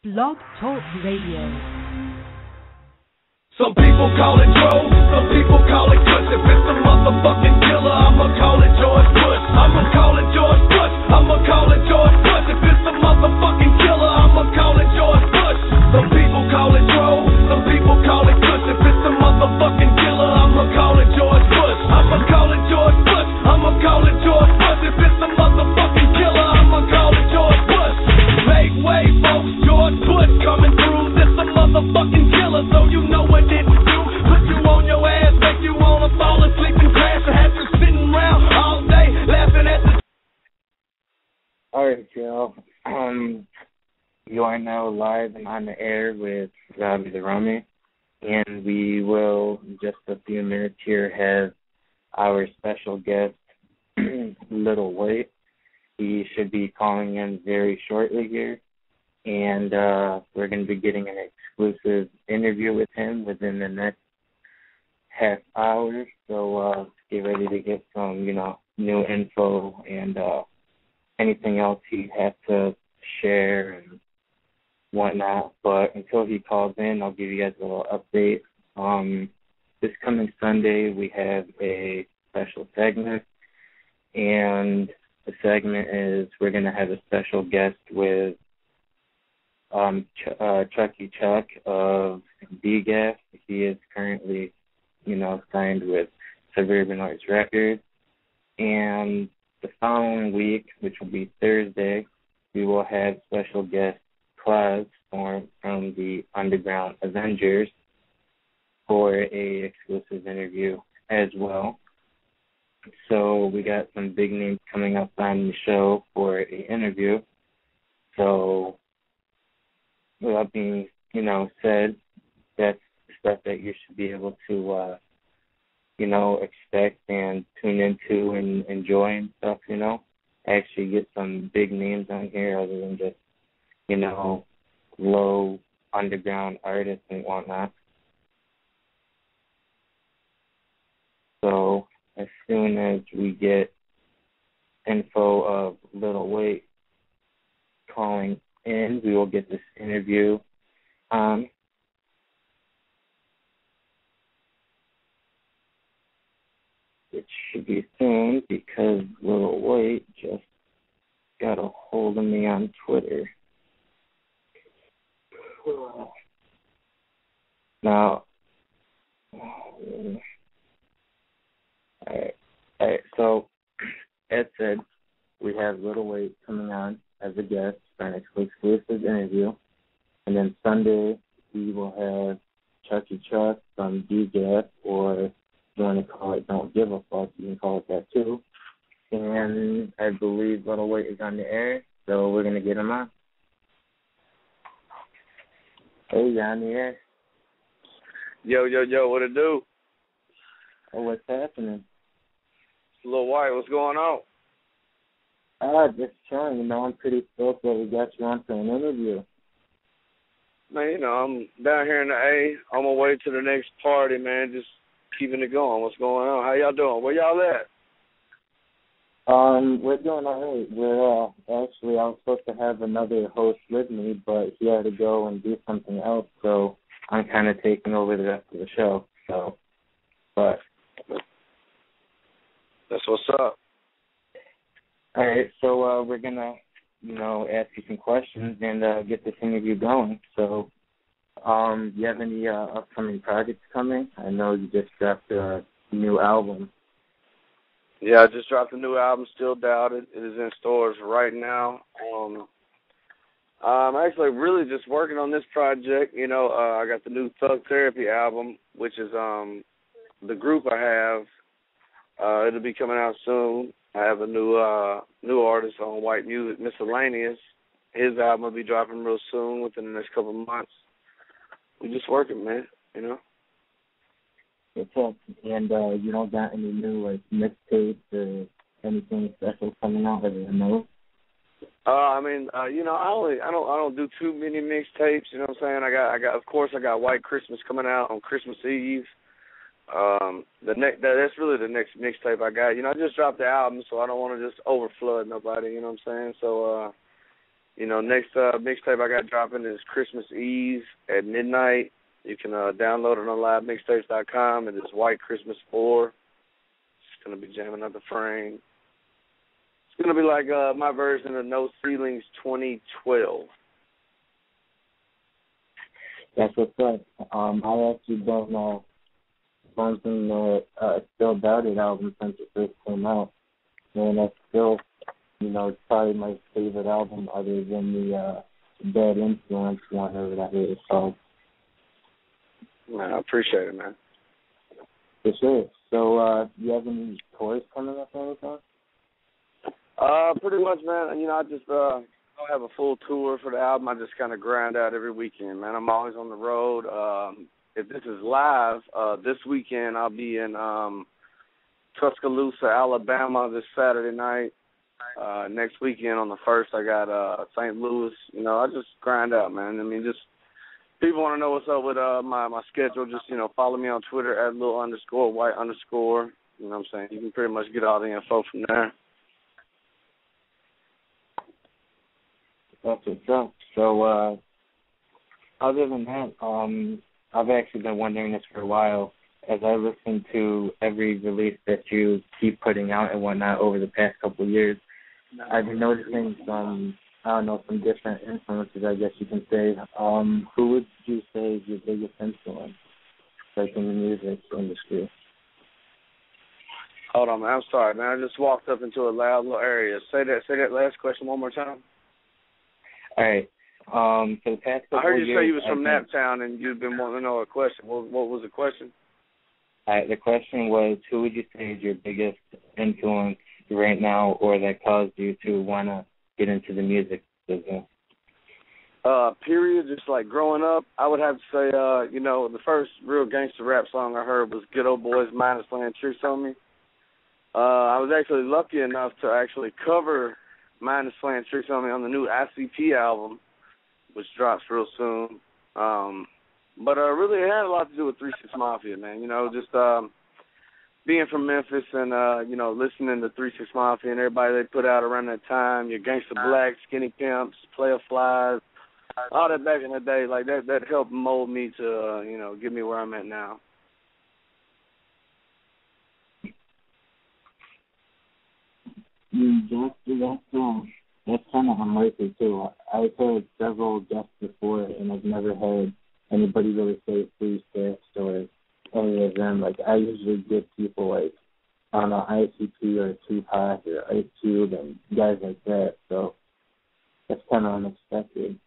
Blog Talk Radio. Some people call it Joe, some people call it Kush. If it's a motherfucking killer, I'ma call it George Bush. I'ma call it George Bush. I'ma call it George Bush. If it's a motherfucking killer, I'ma call it George Bush. Some people call it Joe, some people call it Kush. If it's a motherfucking killer, I'ma call it George Bush. I'ma call it George Bush. I'ma call it George Bush. If it's a motherfucking killer, I'ma call it George Bush. Make way, folks, George Bush coming through. This a motherfucking killer, so you know what it would do. Put you on your ass, make you wanna fall asleep and crash, or have you sitting around all day laughing at the. Alright, Joe. You are now live and on the air with Robbie the Rummy, and we will, in just a few minutes here, have our special guest, Lil Wyte. He should be calling in very shortly here, and we're going to be getting an exclusive interview with him within the next half hour. So get ready to get some, new info and anything else he has to share and whatnot. But until he calls in, I'll give you guys a little update. This coming Sunday, we have a special segment, and the segment is we're going to have a special guest with Chucky Chuck of D-Gas. He is currently, signed with Suburban Arts Records. And the following week, which will be Thursday, we will have special guest Claus from the Underground Avengers for a exclusive interview as well. So we got some big names coming up on the show for an interview. So with that being, said, that's stuff that you should be able to, expect and tune into and enjoy and stuff, Actually get some big names on here other than just, low underground artists and whatnot. So as soon as we get info of Lil Wyte calling in, we will get this interview on. It should be soon because Lil Wyte just got a hold of me on Twitter. Now, Alright, so as said, we have Lil Wyte coming on as a guest for an exclusive interview. And then Sunday, we will have Chucky Chuck from D-Gas, or if you want to call it Don't Give a Fuck, you can call it that too. And I believe Lil Wyte is on the air, so we're going to get him on. Hey, you're on the air. Yo, what it do? Oh, what's happening? Lil Wyte, what's going on? Just chilling. I'm pretty stoked that we got you on for an interview. Man, I'm down here in the A, on my way to the next party, man, just keeping it going. What's going on? How y'all doing? Where y'all at? We're doing all right. We're actually, I was supposed to have another host with me, but he had to go and do something else, so I'm kind of taking over the rest of the show. So, but that's what's up. All right, so we're gonna, ask you some questions and get this interview going. So, do you have any upcoming projects coming? I know you just dropped a new album. Yeah, I just dropped a new album, Still Doubted. It is in stores right now. I'm actually really just working on this project. I got the new Thug Therapy album, which is the group I have. It'll be coming out soon. I have a new artist on White Music, Miscellaneous. His album will be dropping real soon, within the next couple of months. We're just working, man, It's up. And you don't got any new mixtapes or anything special coming out other than those? I don't do too many mixtapes. You know what I'm saying? I got White Christmas coming out on Christmas Eve. That's really the next mixtape I got. I just dropped the album, so I don't want to just overflood nobody. You know what I'm saying? So, Next mixtape I got dropping is Christmas Eve at midnight. You can download it on livemixtapes.com. It is White Christmas 4. It's going to be jamming up the frame. It's going to be like my version of No Ceilings 2012. That's what's up. I actually don't know something that Still Doubted album since it first came out. And that's still, it's probably my favorite album other than the Bad Influence one over that way it's called. Man, I appreciate it, man. For sure. So, you have any tours coming up or anything? Pretty much, man. I just don't have a full tour for the album. I just kind of grind out every weekend, man. I'm always on the road. If this is live, this weekend I'll be in Tuscaloosa, Alabama this Saturday night. Next weekend on the 1st, I got St. Louis. I just grind out, man. Just people want to know what's up with my schedule. Just, follow me on Twitter at Lil_Wyte_. You know what I'm saying? You can pretty much get all the info from there. That's what's up. So, other than that, I've actually been wondering this for a while. As I listen to every release that you keep putting out and whatnot over the past couple of years, I've been noticing some different influences, I guess you can say. Who would you say is your biggest influence, like in the music industry? Hold on, man. I'm sorry, man. I just walked up into a loud little area. Say that last question one more time. All right. For the past couple of years, I heard you say you was from Naptown and you've been wanting to know a question. What was the question? The question was, who would you say is your biggest influence right now, or that caused you to want to get into the music business? Period. Just like growing up, I would have to say, the first real gangster rap song I heard was Good Old Boys Minus Playing Tricks on Me. I was actually lucky enough to actually cover Minus Playing Tricks on Me on the new ICP album, which drops real soon. But really it had a lot to do with 3 6 Mafia, man. Just being from Memphis and, listening to 3 6 Mafia and everybody they put out around that time, your Gangsta Black, Skinny Pimps, Player Flies, all that back in the day, like that helped mold me to, get me where I'm at now. That's kind of unlikely too. I've heard several guests before, and I've never heard anybody really say 3 6 or any of them. Like, I usually get people like, I don't know, ICP or Tupac or Ice Cube and guys like that. So that's kind of unexpected.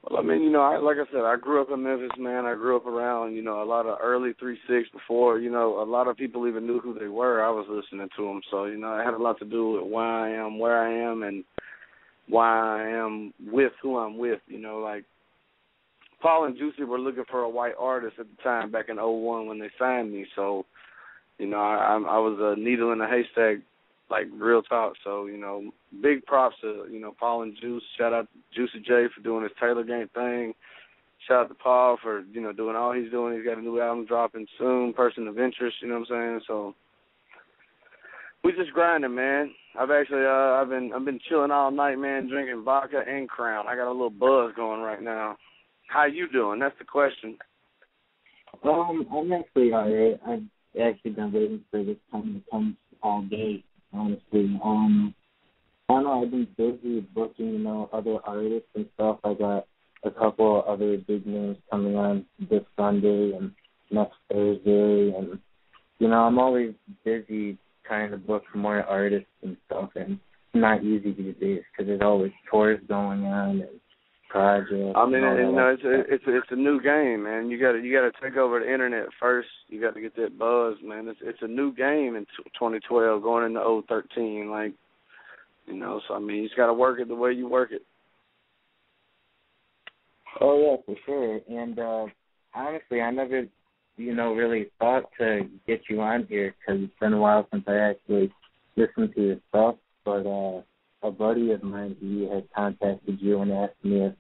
Well, like I said, I grew up in Memphis, man. I grew up around, a lot of early 3 6 before, a lot of people even knew who they were. I was listening to them. So, it had a lot to do with why I am where I am and why I am with who I'm with. Like Paul and Juicy were looking for a white artist at the time back in 2001 when they signed me. So, I was a needle in a haystack, like real talk. So, big props to, Paul and Juice. Shout out to Juicy J for doing his Taylor Gang thing. Shout out to Paul for, doing all he's doing. He's got a new album dropping soon, Person of Interest, you know what I'm saying? So we just grinding, man. I've actually I've been chilling all night, man, drinking vodka and Crown. I got a little buzz going right now. How you doing? That's the question. I'm actually all right. I've actually been waiting for this time to come all day, honestly. I don't know, I've been busy booking, other artists and stuff. I got a couple other big names coming on this Sunday and next Thursday. And, I'm always busy trying to book more artists and stuff. And it's not easy these days because there's always tours going on and projects. It's a new game, man. You gotta take over the internet first. You got to get that buzz, man. It's a new game in 2012 going into 2013, like. So, you just got to work it the way you work it. Oh, yeah, for sure. And, honestly, I never, really thought to get you on here because it's been a while since I actually listened to your stuff. But a buddy of mine, he had contacted you and asked me if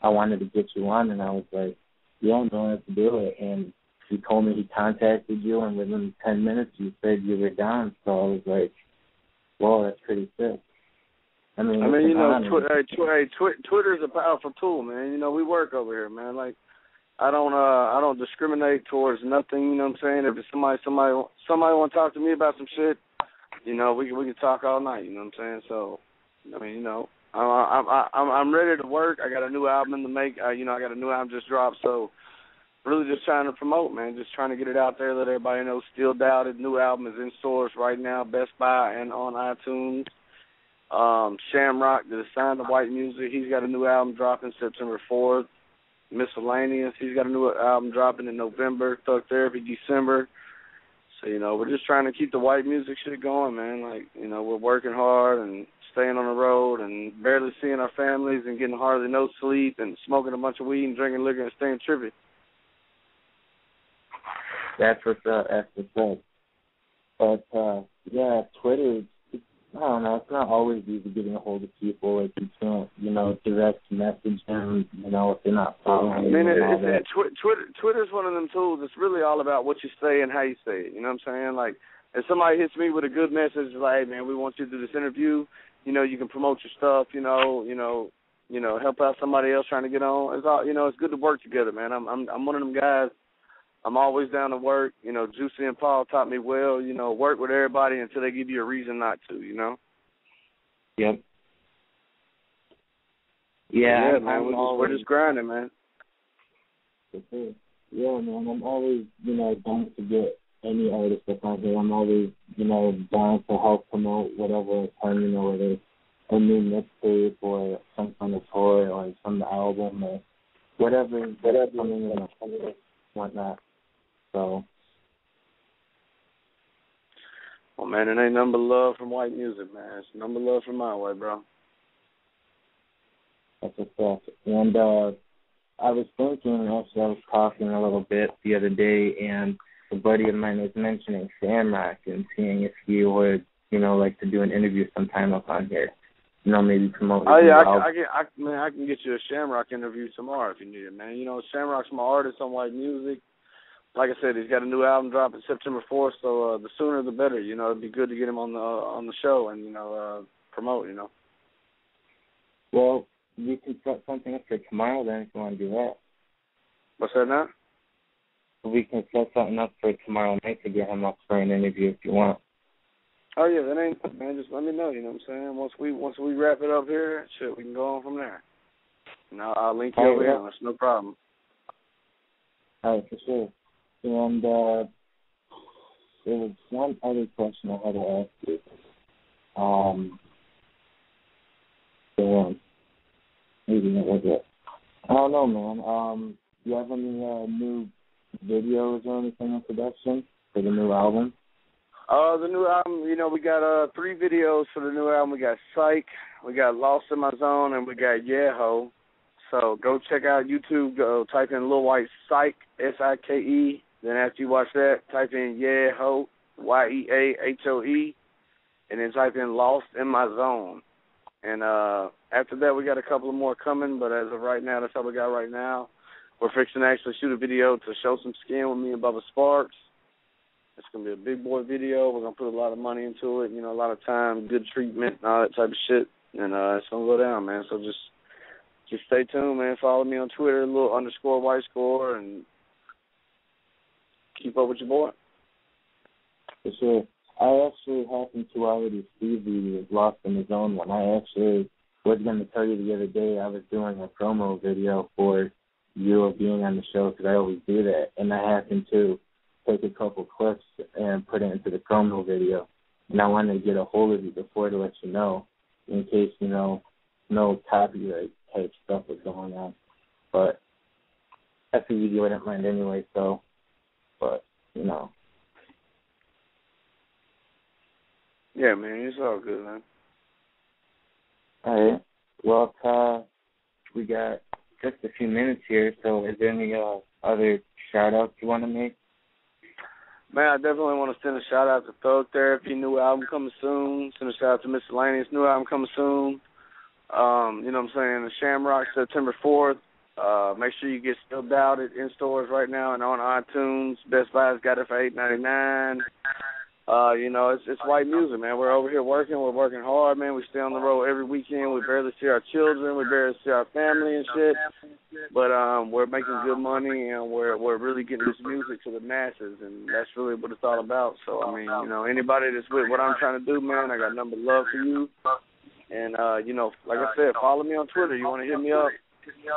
I wanted to get you on, and I was like, yeah, I'm going to do it. And he told me he contacted you, and within 10 minutes you said you were down. So I was like, whoa, that's pretty sick. I mean, you know, Twitter's a powerful tool, man. You know, we work over here, man. Like, I don't discriminate towards nothing. You know what I'm saying? If it's somebody want to talk to me about some shit, you know, we can talk all night. You know what I'm saying? So, I mean, you know, I'm ready to work. I got a new album to make. You know, I got a new album just dropped. So, really just trying to promote, man. Just trying to get it out there, let everybody know. Still Doubted. New album is in stores right now, Best Buy and on iTunes. Shamrock, that is signed to White Music, he's got a new album dropping September 4th. Miscellaneous, he's got a new album dropping in November. Thug Therapy, December. So, you know, we're just trying to keep the white music shit going, man. Like, you know, we're working hard and staying on the road and barely seeing our families and getting hardly no sleep and smoking a bunch of weed and drinking liquor and staying trippy. That's what's up. That's what's up. But, yeah, Twitter, I don't know, it's not always easy getting a hold of people. Like, you can't, you know, direct message them, you know, if they're not following you. I mean, Twitter's one of them tools. It's really all about what you say and how you say it. You know what I'm saying? Like, if somebody hits me with a good message, like, hey, man, we want you to do this interview, you know, you can promote your stuff, you know, help out somebody else trying to get on. It's all, you know, it's good to work together, man. I'm one of them guys. I'm always down to work. You know, Juicy and Paul taught me well, you know, work with everybody until they give you a reason not to, you know? Yep. Yeah, man, we're just grinding, man. Yeah, man, I'm always, you know, down to get any artist that's out there. I'm always, you know, down to help promote whatever time, you know, whether it's a new mixtape or some kind of tour or some album or whatever coming in or whatnot. So. Well, man, it ain't nothing but love from white music, man. It's nothing but love from my way, bro. That's a fact. And I was thinking, actually, I was talking a little bit the other day, and a buddy of mine was mentioning Shamrock and seeing if he would, you know, like to do an interview sometime up on here. You know, maybe promote. Oh, yeah, I can get you a Shamrock interview tomorrow if you need it, man. You know, Shamrock's my artist on white music. Like I said, he's got a new album dropping September 4th, so the sooner the better. You know, it'd be good to get him on the show and, you know, promote, you know. Well, we can set something up for tomorrow then if you want to do that. What's that now? We can set something up for tomorrow night to get him up for an interview if you want. Oh, yeah, that ain't, man, just let me know, you know what I'm saying? Once we wrap it up here, shit, we can go on from there. And I'll link you over here. That's no problem. All right, for sure. And there was one other question I had to ask you. Maybe that was it. I don't know, man. Do you have any new videos or anything in production for the new album? The new album, you know, we got 3 videos for the new album. We got Psych, we got Lost in My Zone, and we got Yeah Ho. So go check out YouTube. Go type in Lil Wyte Psych, S-I-K-E. Then after you watch that, type in Yeah Ho, Y-E-A-H-O-E, and then type in Lost in My Zone. And after that, we got a couple of more coming, but as of right now, that's all we got right now. We're fixing to actually shoot a video to show some skin with me and Bubba Sparks. It's going to be a big boy video. We're going to put a lot of money into it, you know, a lot of time, good treatment, and all that type of shit. And it's going to go down, man. So just stay tuned, man. Follow me on Twitter, _White Score, and keep up with your boy. For sure. I actually happened to already see the Lost in the Zone one. I actually was going to tell you the other day I was doing a promo video for you being on the show because I always do that. And I happened to take a couple clips and put it into the promo video. And I wanted to get a hold of you before to let you know in case, you know, no copyright type stuff was going on. But I figured you wouldn't mind anyway, so, but, you know. Yeah, man, it's all good, man. All right. Well, we got just a few minutes here, so is there any other shout-outs you want to make? Man, I definitely want to send a shout-out to Thug Therapy, new album coming soon. Send a shout-out to Miscellaneous, new album coming soon. You know what I'm saying? The Shamrock, September 4th. Make sure you get Still Doubted in stores right now and on iTunes. Best Buy's got it for $8.99. It's white music, man. We're over here working. We're working hard, man. We stay on the road every weekend. We barely see our children. We barely see our family and shit. But we're making good money, and we're really getting this music to the masses, and that's really what it's all about. So, I mean, anybody that's with what I'm trying to do, man, I got nothing but love for you. And, like I said, follow me on Twitter. You want to hit me up?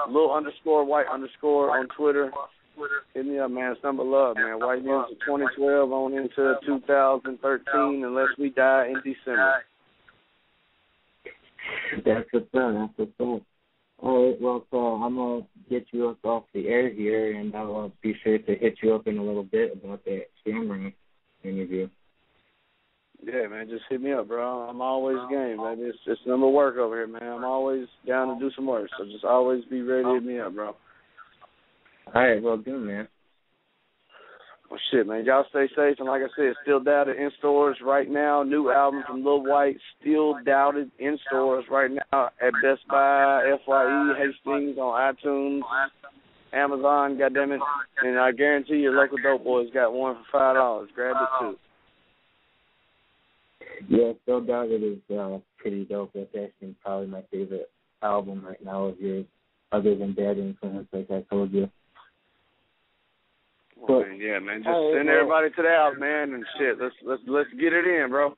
Lil_Wyte_ on Twitter. Hit me up, man. It's number love, man. White Music 2012 on into 2013, unless we die in December. That's what's up. That's what's up. All right, well, so I'm going to get you up off the air here, and I'll be sure to hit you up in a little bit about that Shamrock interview. Yeah, man, just hit me up, bro. I'm always game, baby. It's just number work over here, man. I'm always down to do some work, so just always be ready to hit me up, bro. All right, well, good, man. Well, shit, man. Y'all stay safe. And like I said, Still Doubted in stores right now. New album from Lil Wyte, Still Doubted in stores right now at Best Buy, FYE, Hastings, on iTunes, Amazon, goddammit. And I guarantee your local dope boys got one for $5. Grab it, too. Yeah, Still Doubted is pretty dope. That's actually probably my favorite album right now of yours, other than Bad Influence, like I told you. Well, man, yeah, man. Just send everybody to the house, man, and shit. Let's get it in, bro.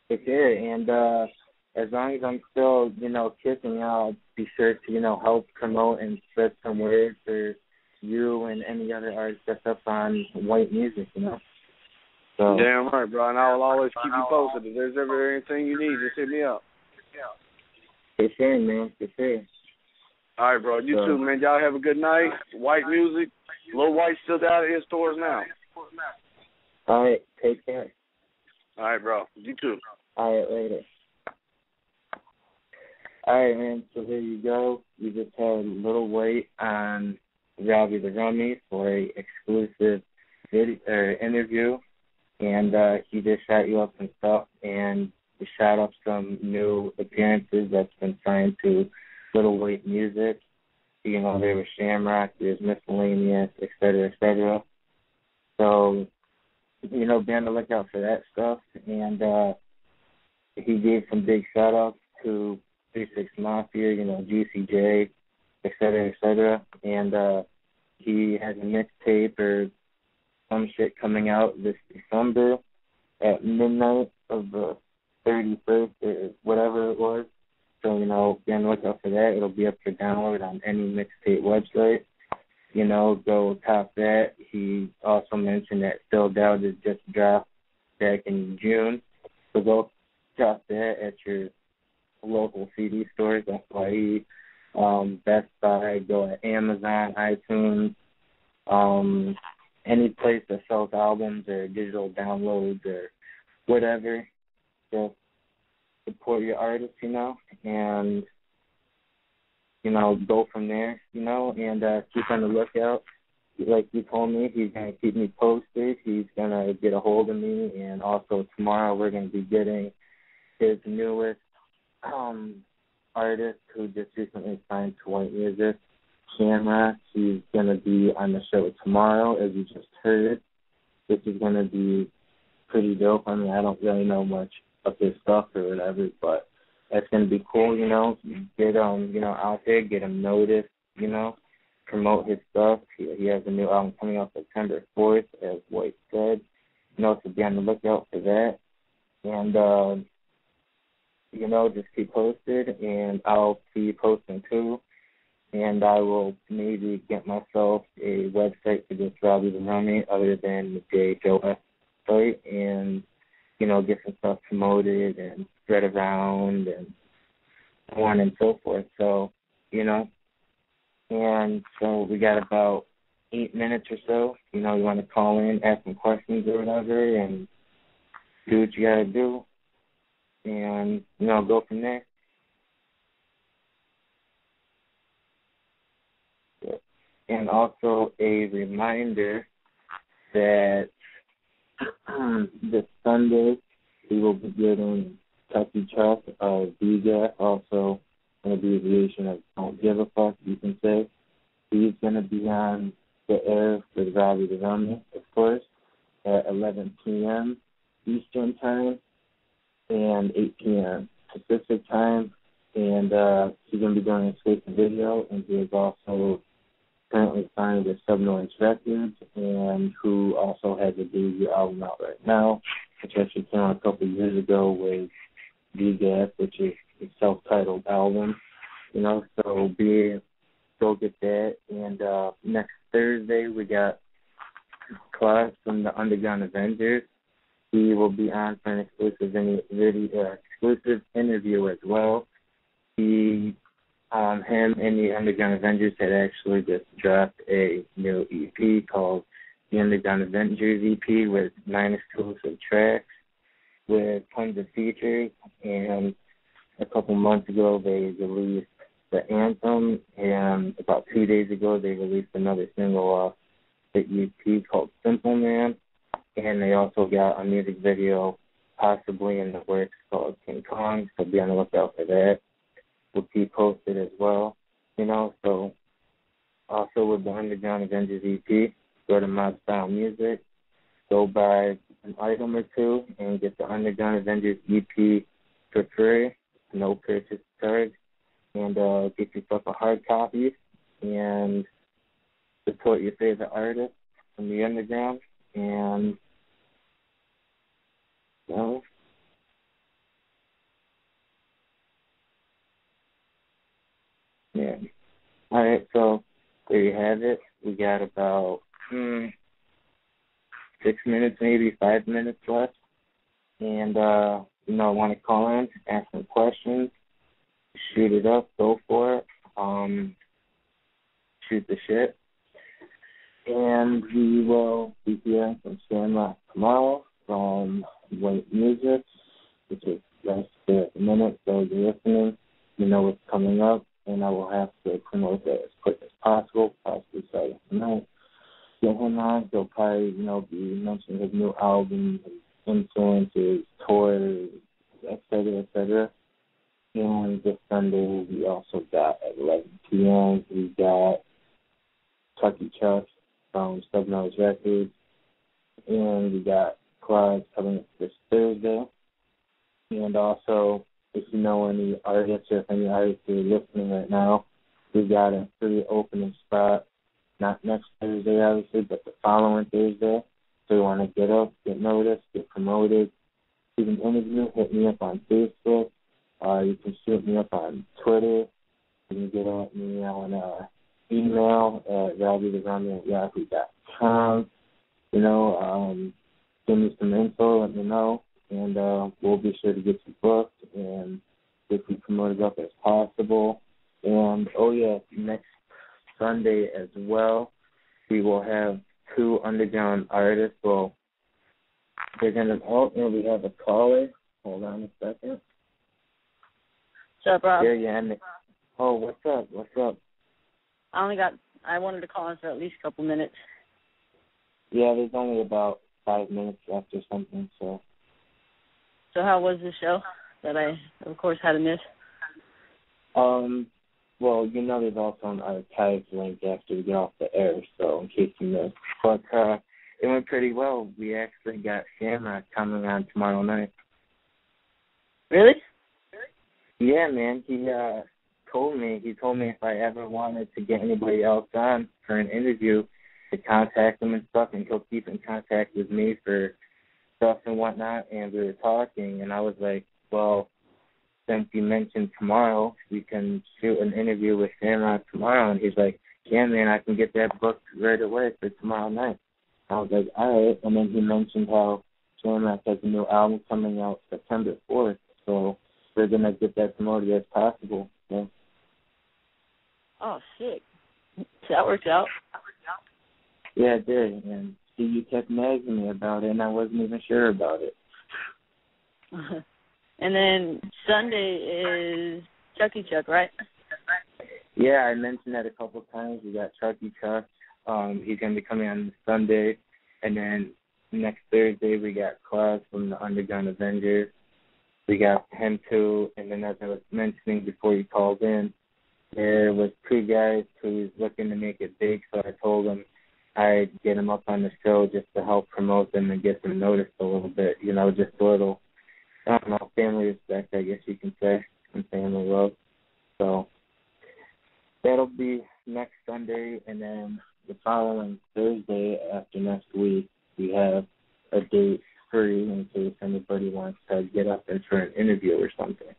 For sure. And as long as I'm still, kicking, I'll be sure to, help promote and spread some word for you and any other artists that's up on white music, So, damn right, bro. And I will always keep you posted. If there's ever anything you need, just hit me up. For sure, man. For sure. All right, bro. You too, man. Y'all have a good night. White music. Lil Wyte Still Doubted in stores now. All right. Take care. All right, bro. You too. All right, later. All right, man. So there you go. We just had Lil Wyte on Robbie the Rummy for a exclusive interview, and he just shot you up some stuff and shot up some new appearances that's been signed to Lil Wyte music. There was Shamrock, there's Miscellaneous, et cetera, et cetera. So, be on the lookout for that stuff. And he gave some big shout-outs to 36 Mafia, GCJ, et cetera, et cetera. And he has a mixtape or some shit coming out this December at midnight of the 31st or whatever it was. So, be on the lookout for that. It'll be up for download on any mixtape website. Go top that. He also mentioned that Still Doubted just dropped back in June. So go top that at your local CD stores, FYE, Best Buy, go at Amazon, iTunes, any place that sells albums or digital downloads or whatever. Just support your artists, and, go from there, and keep on the lookout. Like you told me, he's going to keep me posted. He's going to get a hold of me, and also tomorrow we're going to be getting his newest artist who just recently signed to white music, Shamrock. He's going to be on the show tomorrow, as you just heard. This is going to be pretty dope. I mean, I don't really know much of his stuff or whatever, but that's going to be cool, get out there, get him noticed, promote his stuff. He has a new album coming out September 4th, as White said, so be on the lookout for that. And, just keep posted, and I'll be posting too. And I will maybe get myself a website for this Robbie the Rummy other than the JHOS site, and get some stuff promoted and spread around and so on and so forth. So, and so we got about 8 minutes or so. You want to call in, ask some questions or whatever, and do what you got to do, and, go from there. And also a reminder that this Sunday we will be getting Tucky Chuck of VGAF, also an abbreviation of Don't Give a Fuck, you can say. He's going to be on the air with Robbie the Rummy, of course, at at 11 p.m. Eastern Time and 8 p.m. Pacific Time. And he's going to be doing an exclusive video, and he is also currently signed with Subnoise Records, and who also has a debut album out right now, which actually came out a couple of years ago with D-Gas, which is a self-titled album, you know, so go get that. And next Thursday, we got Clark from the Underground Avengers. He will be on for an exclusive interview as well. Him and the Underground Avengers had actually just dropped a new EP called the Underground Avengers EP with 9 exclusive tracks with tons of features. And a couple months ago, they released the anthem, and about 2 days ago, they released another single off the EP called Simple Man. And they also got a music video possibly in the works called King Kong, so be on the lookout for that. Will be posted as well, you know. So also with the Underground Avengers EP, go to Mod Style Music, go buy an item or two, and get the Underground Avengers EP for free, no purchase charge, and get yourself a hard copy and support your favorite artist from the underground. And you know, yeah. All right, so there you have it. We got about 6 minutes, maybe 5 minutes left. And, you know, I want to call in, ask some questions, shoot it up, go for it, shoot the shit. And we will be hearing from Sandra tomorrow from White Music, which is last at the minute, so you're listening, you know what's coming up. And I will have to promote that as quick as possible, possibly starting tonight. Get him on. He'll probably, you know, be mentioning his new album, his influences, tours, et cetera, And this Sunday, we also got at 11 p.m., we got Chucky Chuck from Subnoise Records. And we got Claude coming this Thursday. And also, if you know any artists or if any artists are listening right now, we got a free opening spot, not next Thursday, obviously, but the following Thursday. So you want to get up, get noticed, get promoted. You can interview, hit me up on Facebook. You can shoot me up on Twitter. You can get at me on email at robbie@yahoo.com. You know, give me some info, let me know. And we'll be sure to get you booked and get you promoted up as possible. And, oh, yeah, next Sunday as well, we will have 2 underground artists. Well, they're going to, and we have a caller. Hold on a second. What's up, Rob? There you are. Oh, what's up? I wanted to call in for at least a couple minutes. Yeah, there's only about 5 minutes left or something, so. So how was the show that I, of course, had to miss? Well, you know there's also an archives link after we get off the air, so in case you missed. But it went pretty well. We actually got Shamrock coming on tomorrow night. Really? Yeah, man. He told me if I ever wanted to get anybody else on for an interview to contact him and stuff, and he'll keep in contact with me for stuff and whatnot. And we were talking, and I was like, well, since you mentioned tomorrow, we can shoot an interview with Shamrock tomorrow. And he's like, yeah, man, I can get that booked right away for tomorrow night. I was like, all right. And then he mentioned how Shamrock has a new album coming out September 4th, so we're going to get that promoted as possible. So. Oh, sick. That worked out. Yeah, it did. And see, you kept nagging me about it, and I wasn't even sure about it. And then Sunday is Chucky Chuck, right? Yeah, I mentioned that a couple of times. We got Chucky Chuck. He's going to be coming on Sunday. And then next Thursday, we got Claus from the Underground Avengers. We got him, too. And then as I was mentioning before you called in, there was 2 guys who was looking to make it big. So I told him I get them up on the show just to help promote them and get them noticed a little bit, just a little, I don't know, family respect, I guess you can say, and family love. So that'll be next Sunday, and then the following Thursday after next week, we have a date free in case anybody wants to get up and for an interview or something.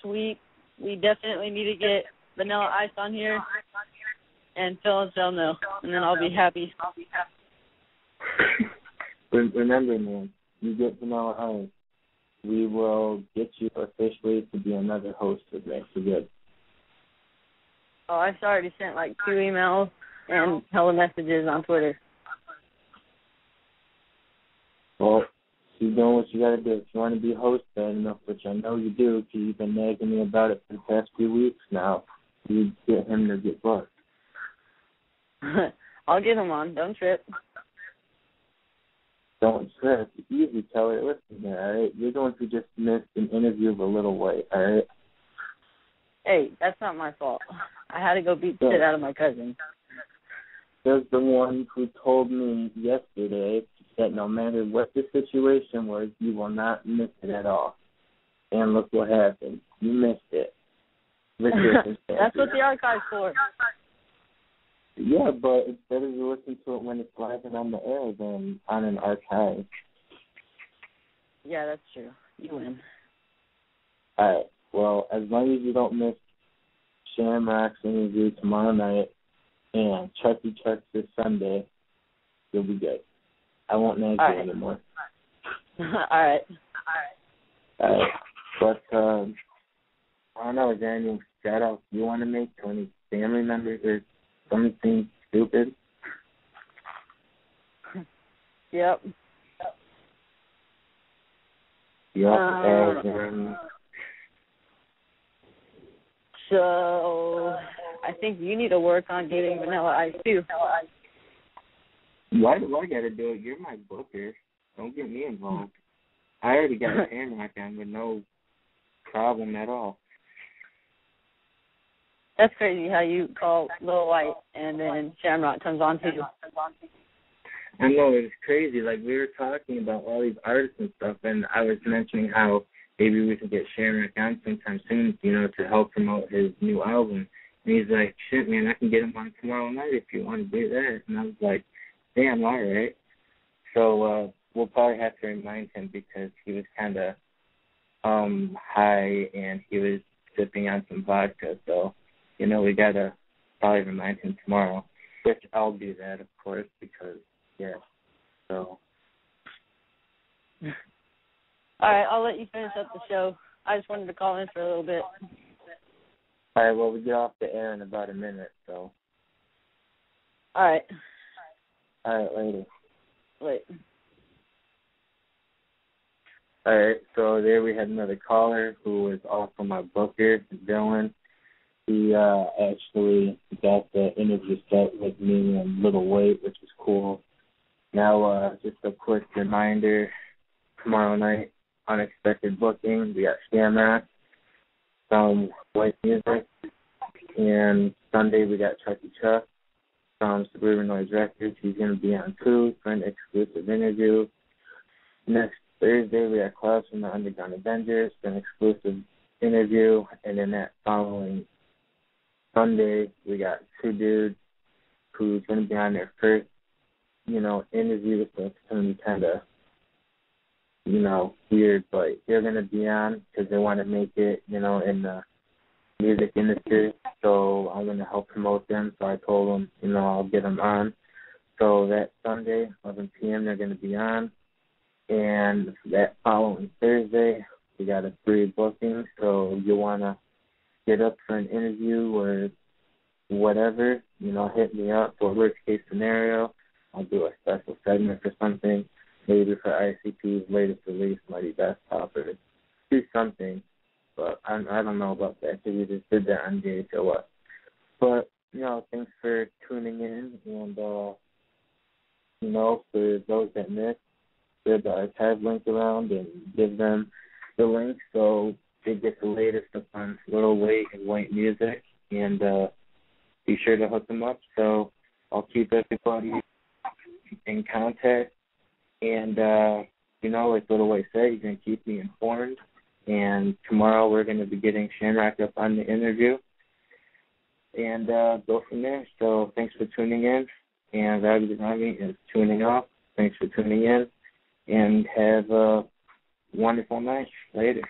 Sweet. We definitely need to get Vanilla Ice on here, and Phil and Phil know, and then I'll be happy. Remember, man, you get Vanilla Ice, we will get you officially to be another host of that. So good. Oh, I've already sent like 2 emails and hella messages on Twitter. Well, keep doing what you got to do. If you want to be a host bad enough, which I know you do, because you've been nagging me about it for the past few weeks now, you get him to get booked. I'll get him on. Don't trip. Don't trip. Easy, tell her, listen here, all right? You're the one who just missed an interview of a Lil Wyte, all right? Hey, that's not my fault. I had to go beat the shit out of my cousin. There's the one who told me yesterday that no matter what the situation was, you will not miss it at all. And look what happened. You missed it. That's what the archive's for. Yeah, but it's better to listen to it when it's live and on the air than on an archive. Yeah, that's true. You win. All right. Well, as long as you don't miss Shamrock's interview tomorrow night and Chucky Chuck's this Sunday, you'll be good. I won't nag you anymore. All right. But, I don't know, is there any shout-outs you want to make to any family members or something stupid? Yep. So, I think you need to work on getting Vanilla Ice, too. Why do I got to do it? You're my booker. Don't get me involved. I already got a Shamrock on with no problem at all. That's crazy how you call Lil Wyte and then Shamrock comes on too. I know, it was crazy. Like, we were talking about all these artists and stuff, and I was mentioning how maybe we could get Shamrock on sometime soon, to help promote his new album. And he's like, shit, man, I can get him on tomorrow night if you want to do that. And I was like, damn, all right. So we'll probably have to remind him because he was kind of high and he was sipping on some vodka. So, we got to probably remind him tomorrow, which I'll do that, of course, because, yeah. So. All right, I'll let you finish up the show. I just wanted to call in for a little bit. All right, well, we get off the air in about a minute, so. All right. All right, later. Wait. All right, so there we had another caller who was also my booker, Dylan. He actually got the interview set with me and Lil Wyte, which is cool. Now, just a quick reminder, tomorrow night, unexpected booking. We got Shamrock, some white music, and Sunday we got Chucky Chuck from Suburban Noise Records. He's going to be on too for an exclusive interview. Next Thursday we got Klaus from the Underground Avengers for an exclusive interview, and then that following Sunday we got 2 dudes who's going to be on their first, interview, so it's going to be kind of, weird, but they're going to be on because they want to make it, in the music industry, so I'm going to help promote them, so I told them, I'll get them on. So that Sunday, 11 p.m., they're going to be on, and that following Thursday, we got a free booking, so you want to get up for an interview or whatever, hit me up for worst case scenario. I'll do a special segment or something, maybe for ICP's latest release, Mighty Desktop, or do something. But I don't know about that, because we just did that on JHOS. But, thanks for tuning in, and, for those that missed, spread the archive link around and give them the link so they get the latest stuff on Lil Wyte and white music, and be sure to hook them up so I'll keep everybody in contact. And, like Lil Wyte said, you're going to keep me informed. And tomorrow we're going to be getting Shamrock up on the interview and go from there. So thanks for tuning in. And Robbie the Rummy is tuning off. Thanks for tuning in. And have a wonderful night. Later.